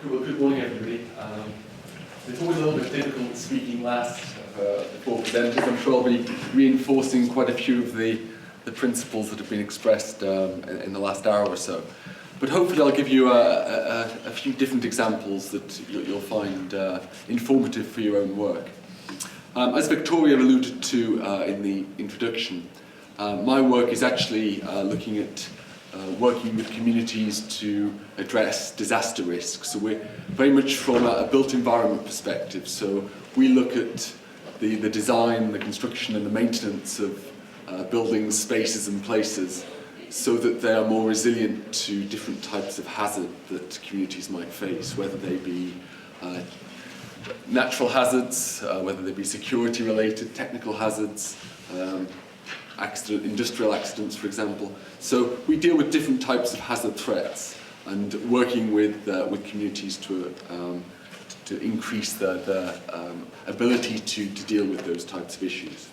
Well, good morning, everybody. It's always a little bit difficult speaking last before presenters. I'm sure I'll be reinforcing quite a few of the principles that have been expressed in the last hour or so. But hopefully I'll give you a few different examples that you'll find informative for your own work. As Victoria alluded to in the introduction, my work is actually looking at working with communities to address disaster risk. So we're very much from a built environment perspective. So we look at the design, the construction and the maintenance of buildings, spaces and places so that they are more resilient to different types of hazard that communities might face, whether they be natural hazards, whether they be security related, technical hazards, industrial accidents, for example. So we deal with different types of hazard threats and working with communities to increase their ability to deal with those types of issues.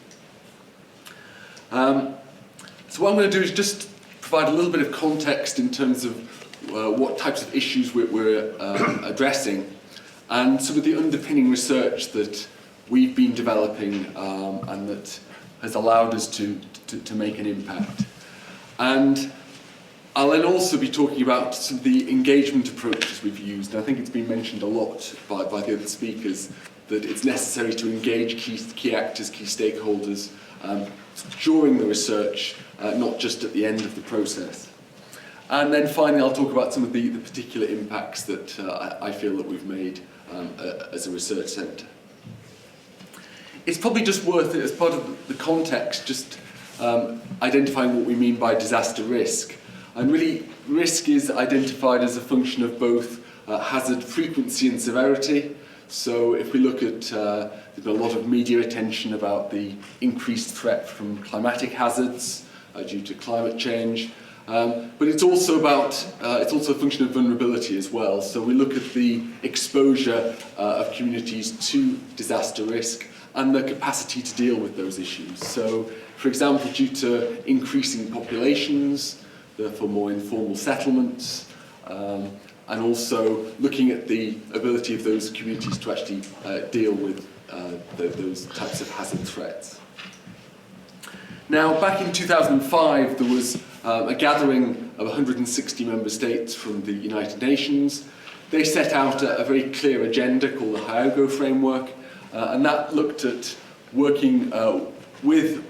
So what I'm going to do is just provide a little bit of context in terms of what types of issues we're addressing and some of the underpinning research that we've been developing and that has allowed us to make an impact. And I'll then also be talking about some of the engagement approaches we've used. And I think it's been mentioned a lot by the other speakers that it's necessary to engage key actors, key stakeholders during the research, not just at the end of the process. And then finally I'll talk about some of the particular impacts that I feel that we've made as a research centre. It's probably just worth it, as part of the context, just identifying what we mean by disaster risk. And really, risk is identified as a function of both hazard frequency and severity. So if we look at, there's been a lot of media attention about the increased threat from climatic hazards due to climate change. But it's also it's also a function of vulnerability as well. So we look at the exposure of communities to disaster risk and the capacity to deal with those issues. So, for example, due to increasing populations, therefore more informal settlements, and also looking at the ability of those communities to actually deal with those types of hazard threats. Now, back in 2005, there was a gathering of 160 member states from the United Nations. They set out a very clear agenda called the Haigh framework, and that looked at working with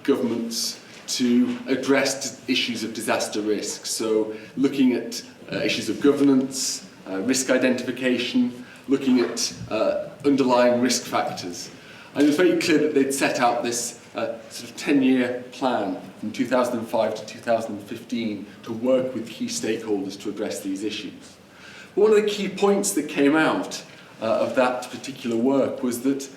governments to address issues of disaster risk. So looking at issues of governance, risk identification, looking at underlying risk factors. And it was very clear that they'd set out this sort of 10-year plan from 2005 to 2015 to work with key stakeholders to address these issues. But one of the key points that came out of that particular work was that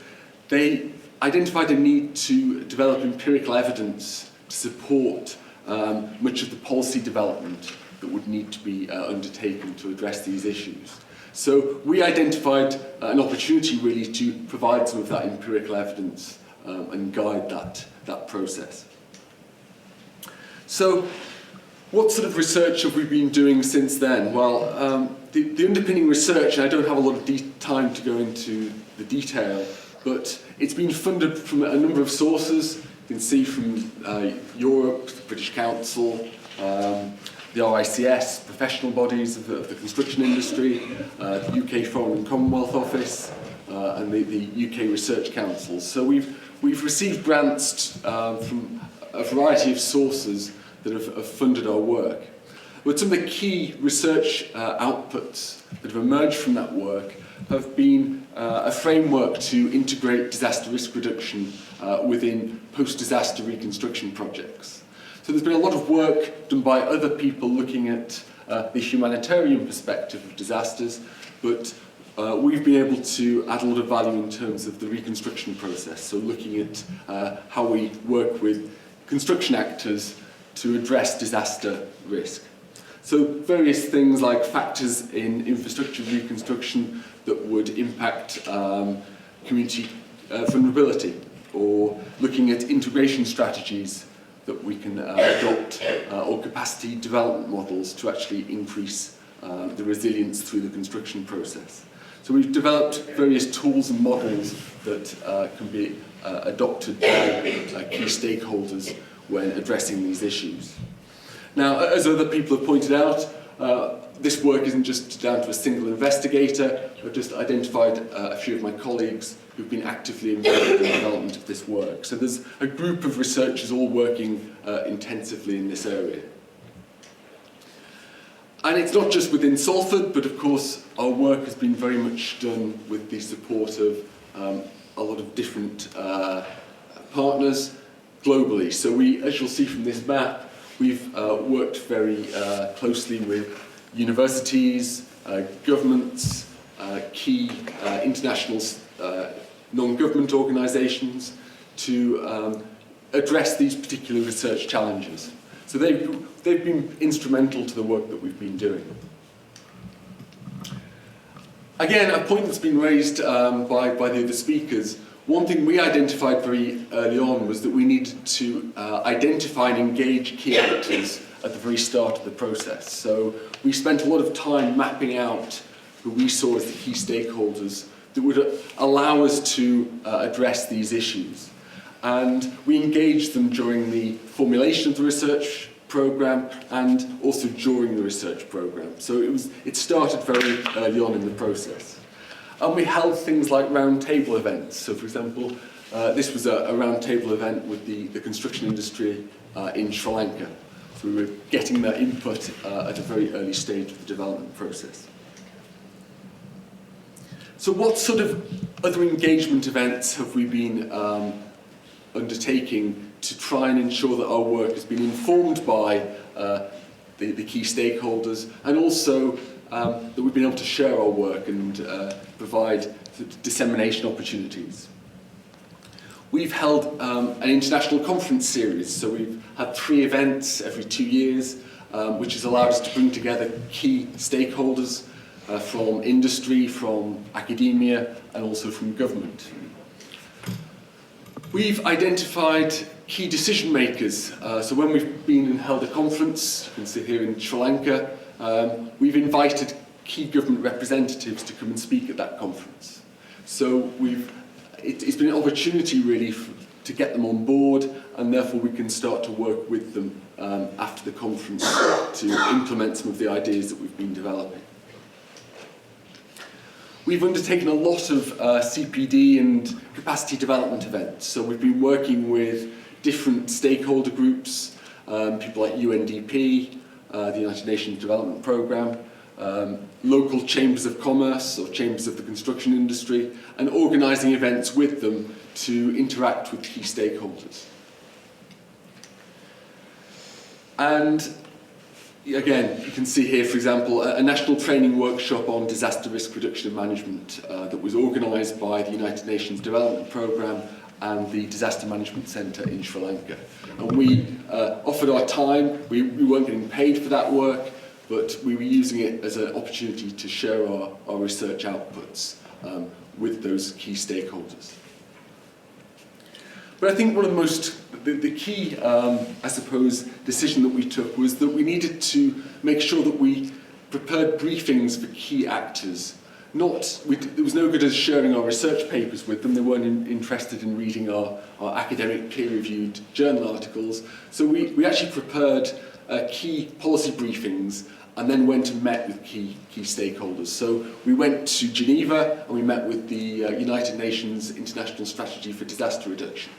they identified a need to develop empirical evidence to support much of the policy development that would need to be undertaken to address these issues. So we identified an opportunity really to provide some of that empirical evidence and guide that process. So what sort of research have we been doing since then? Well, the underpinning research, and I don't have a lot of time to go into the detail, but it's been funded from a number of sources. You can see from Europe, the British Council, the RICS, professional bodies of the construction industry, the UK Foreign and Commonwealth Office, and the UK Research Council. So we've received grants from a variety of sources that have funded our work. But some of the key research outputs that have emerged from that work have been a framework to integrate disaster risk reduction within post-disaster reconstruction projects. So there's been a lot of work done by other people looking at the humanitarian perspective of disasters, but we've been able to add a lot of value in terms of the reconstruction process, so looking at how we work with construction actors to address disaster risk. So various things like factors in infrastructure reconstruction that would impact community vulnerability, or looking at integration strategies that we can adopt, or capacity development models to actually increase the resilience through the construction process. So we've developed various tools and models that can be adopted by key stakeholders when addressing these issues. Now, as other people have pointed out, this work isn't just down to a single investigator. I've just identified a few of my colleagues who've been actively involved in the development of this work. So there's a group of researchers all working intensively in this area. And it's not just within Salford, but of course our work has been very much done with the support of a lot of different partners globally. So we, as you'll see from this map, we've worked very closely with universities, governments, key international non-government organisations to address these particular research challenges. So they've been instrumental to the work that we've been doing. Again, a point that's been raised by the other speakers, one thing we identified very early on was that we needed to identify and engage key actors at the very start of the process. So we spent a lot of time mapping out who we saw as the key stakeholders that would allow us to address these issues. And we engaged them during the formulation of the research programme and also during the research programme. So it started very early on in the process. And we held things like roundtable events. So for example, this was a roundtable event with the construction industry in Sri Lanka. So we were getting their input at a very early stage of the development process. So what sort of other engagement events have we been undertaking to try and ensure that our work has been informed by the key stakeholders, and also that we've been able to share our work and provide dissemination opportunities? We've held an international conference series, so we've had 3 events every 2 years, which has allowed us to bring together key stakeholders from industry, from academia, and also from government. We've identified key decision makers. So when we've been and held a conference, you can see here in Sri Lanka, we've invited key government representatives to come and speak at that conference. So it's been an opportunity really to get them on board, and therefore we can start to work with them after the conference to implement some of the ideas that we've been developing. We've undertaken a lot of CPD and capacity development events. So we've been working with different stakeholder groups, people like UNDP, the United Nations Development Programme, local chambers of commerce or chambers of the construction industry, and organising events with them to interact with key stakeholders. And again, you can see here, for example, a national training workshop on disaster risk reduction and management that was organised by the United Nations Development Programme and the Disaster Management Centre in Sri Lanka. And we offered our time. We weren't getting paid for that work, but we were using it as an opportunity to share our research outputs with those key stakeholders. But I think one of the key, I suppose, decision that we took was that we needed to make sure that we prepared briefings for key actors. There was no good as sharing our research papers with them. They weren't interested in reading our academic peer-reviewed journal articles. So we actually prepared key policy briefings and then went and met with key stakeholders. So we went to Geneva and we met with the United Nations International Strategy for Disaster Reduction.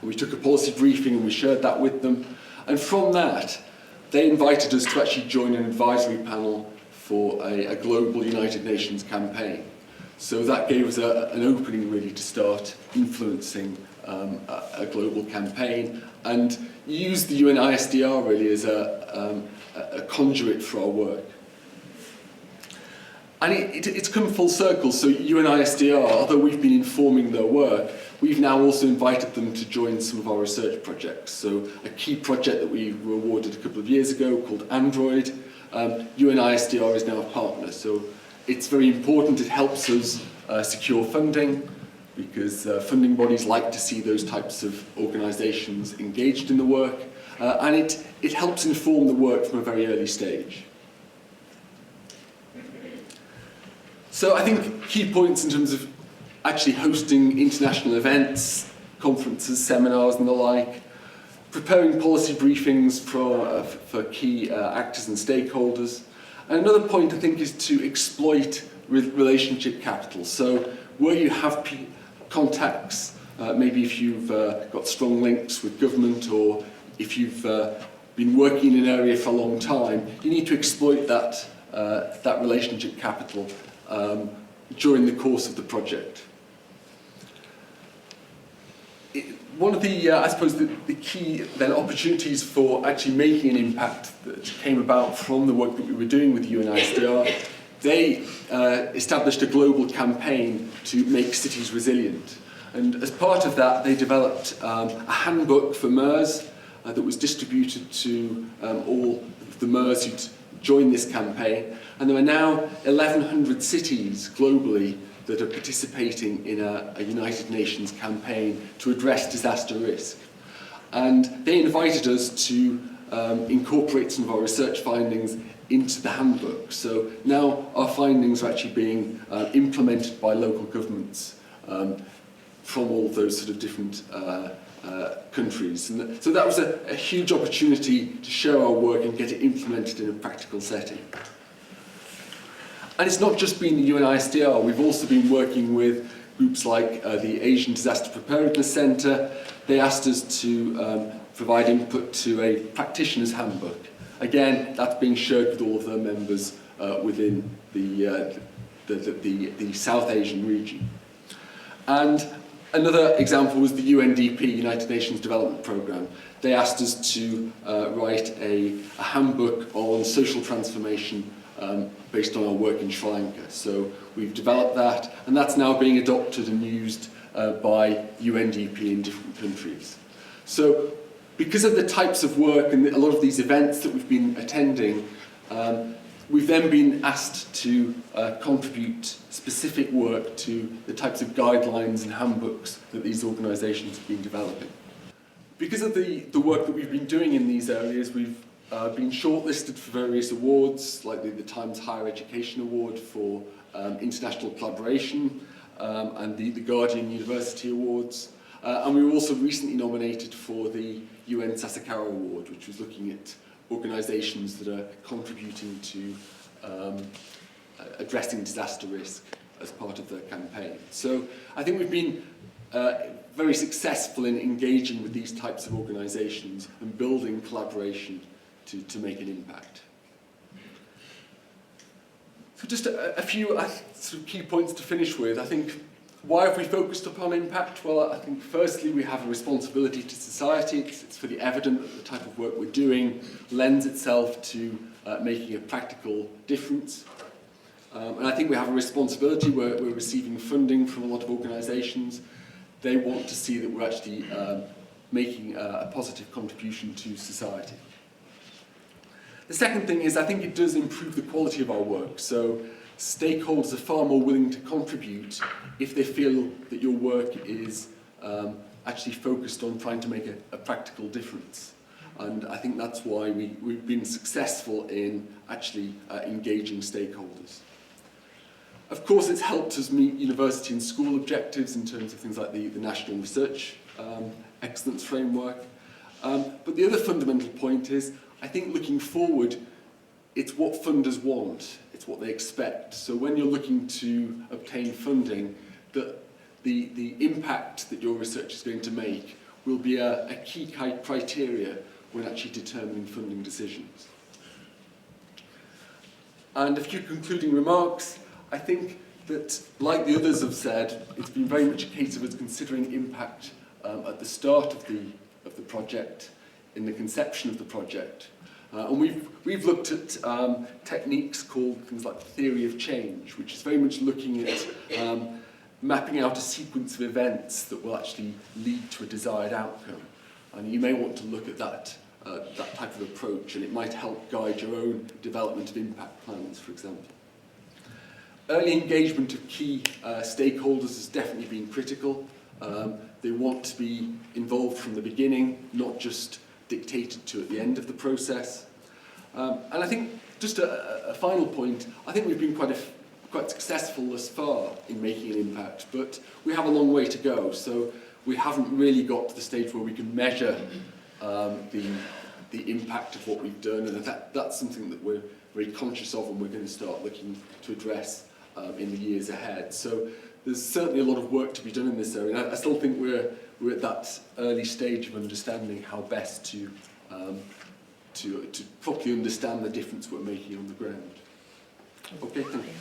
And we took a policy briefing and we shared that with them. And from that, they invited us to actually join an advisory panel for a global United Nations campaign. So that gave us an opening really to start influencing a global campaign and use the UNISDR really as a conduit for our work. And it's come full circle, so UNISDR, although we've been informing their work, we've now also invited them to join some of our research projects. So a key project that we were awarded a couple of years ago called Android, UNISDR is now a partner. So it's very important, it helps us secure funding, because funding bodies like to see those types of organisations engaged in the work, and it helps inform the work from a very early stage. So I think key points in terms of actually hosting international events, conferences, seminars and the like, preparing policy briefings for key actors and stakeholders. And another point I think is to exploit relationship capital. So where you have contacts, maybe if you've got strong links with government or if you've been working in an area for a long time, you need to exploit that relationship capital during the course of the project. One of the, I suppose, the key then opportunities for actually making an impact that came about from the work that we were doing with UNISDR, they established a global campaign to make cities resilient. And as part of that, they developed a handbook for mayors that was distributed to all the mayors who'd joined this campaign. And there are now 1,100 cities globally that are participating in a United Nations campaign to address disaster risk. And they invited us to incorporate some of our research findings into the handbook. So now our findings are actually being implemented by local governments from all those sort of different countries. And so that was a huge opportunity to show our work and get it implemented in a practical setting. And it's not just been the UNISDR, we've also been working with groups like the Asian Disaster Preparedness Centre. They asked us to provide input to a practitioner's handbook. Again, that's being shared with all of their members within the South Asian region. And another example was the UNDP, United Nations Development Programme. They asked us to write a handbook on social transformation based on our work in Sri Lanka. So we've developed that, and that's now being adopted and used by UNDP in different countries. So because of the types of work and a lot of these events that we've been attending, we've then been asked to contribute specific work to the types of guidelines and handbooks that these organisations have been developing. Because of the work that we've been doing in these areas, we've been shortlisted for various awards, like the Times Higher Education Award for International Collaboration and the Guardian University Awards. And we were also recently nominated for the UN Sasakawa Award, which was looking at organisations that are contributing to addressing disaster risk as part of their campaign. So I think we've been very successful in engaging with these types of organisations and building collaboration to make an impact. So just a few sort of key points to finish with. I think, why have we focused upon impact? Well, I think firstly we have a responsibility to society. It's pretty evident that the type of work we're doing lends itself to making a practical difference. And I think we have a responsibility. We're receiving funding from a lot of organisations. They want to see that we're actually making a positive contribution to society. The second thing is I think it does improve the quality of our work. So stakeholders are far more willing to contribute if they feel that your work is actually focused on trying to make a practical difference. And I think that's why we've been successful in actually engaging stakeholders. Of course, it's helped us meet university and school objectives in terms of things like the National Research Excellence Framework. But the other fundamental point is, I think looking forward, it's what funders want, it's what they expect. So when you're looking to obtain funding, the impact that your research is going to make will be a key criteria when actually determining funding decisions. And a few concluding remarks. I think that, like the others have said, it's been very much a case of us considering impact at the start of the project, in the conception of the project. And we've looked at techniques called things like the theory of change, which is very much looking at mapping out a sequence of events that will actually lead to a desired outcome. And you may want to look at that type of approach, and it might help guide your own development of impact plans, for example. Early engagement of key stakeholders has definitely been critical. They want to be involved from the beginning, not just dictated to at the end of the process. And I think, just a final point, I think we've been quite quite successful thus far in making an impact, but we have a long way to go. So we haven't really got to the stage where we can measure the impact of what we've done, and that's something that we're very conscious of, and we're going to start looking to address in the years ahead. So there's certainly a lot of work to be done in this area, and I still think we're at that early stage of understanding how best to properly understand the difference we're making on the ground. Okay, thank you.